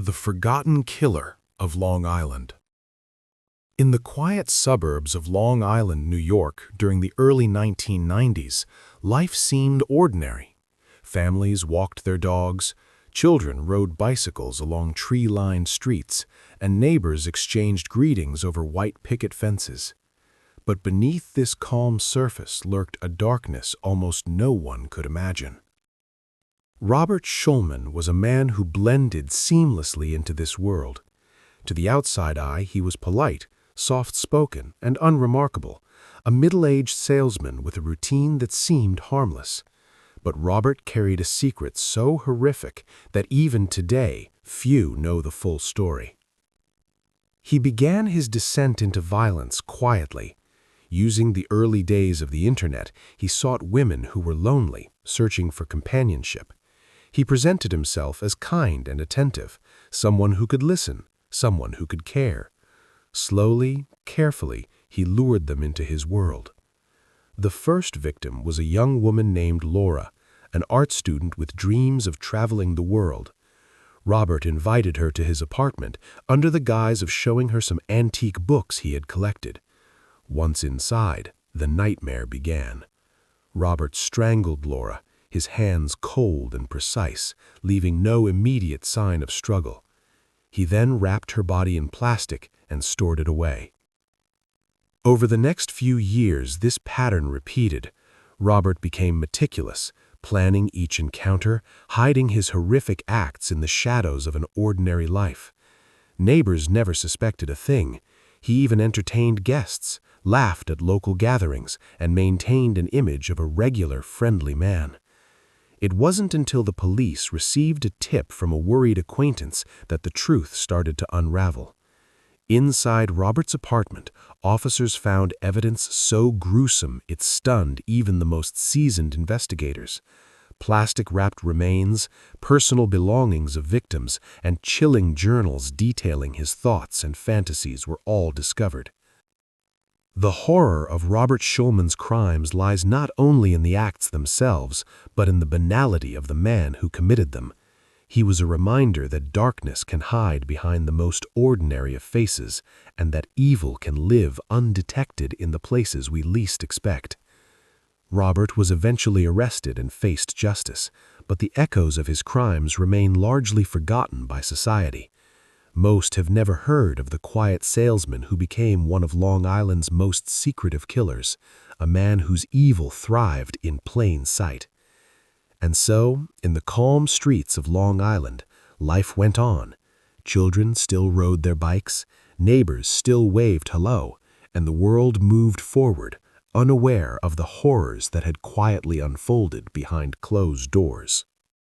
The Forgotten Killer of Long Island. In the quiet suburbs of Long Island, New York, during the early 1990s, life seemed ordinary. Families walked their dogs, children rode bicycles along tree-lined streets, and neighbors exchanged greetings over white picket fences. But beneath this calm surface lurked a darkness almost no one could imagine. Robert Schulman was a man who blended seamlessly into this world. To the outside eye, he was polite, soft-spoken, and unremarkable, a middle-aged salesman with a routine that seemed harmless. But Robert carried a secret so horrific that even today, few know the full story. He began his descent into violence quietly. Using the early days of the internet, he sought women who were lonely, searching for companionship. He presented himself as kind and attentive, someone who could listen, someone who could care. Slowly, carefully, he lured them into his world. The first victim was a young woman named Laura, an art student with dreams of traveling the world. Robert invited her to his apartment under the guise of showing her some antique books he had collected. Once inside, the nightmare began. Robert strangled Laura, his hands cold and precise, leaving no immediate sign of struggle. He then wrapped her body in plastic and stored it away. Over the next few years, this pattern repeated. Robert became meticulous, planning each encounter, hiding his horrific acts in the shadows of an ordinary life. Neighbors never suspected a thing. He even entertained guests, laughed at local gatherings, and maintained an image of a regular, friendly man. It wasn't until the police received a tip from a worried acquaintance that the truth started to unravel. Inside Robert's apartment, officers found evidence so gruesome it stunned even the most seasoned investigators. Plastic-wrapped remains, personal belongings of victims, and chilling journals detailing his thoughts and fantasies were all discovered. The horror of Robert Schulman's crimes lies not only in the acts themselves, but in the banality of the man who committed them. He was a reminder that darkness can hide behind the most ordinary of faces, and that evil can live undetected in the places we least expect. Robert was eventually arrested and faced justice, but the echoes of his crimes remain largely forgotten by society. Most have never heard of the quiet salesman who became one of Long Island's most secretive killers, a man whose evil thrived in plain sight. And so, in the calm streets of Long Island, life went on. Children still rode their bikes, neighbors still waved hello, and the world moved forward, unaware of the horrors that had quietly unfolded behind closed doors.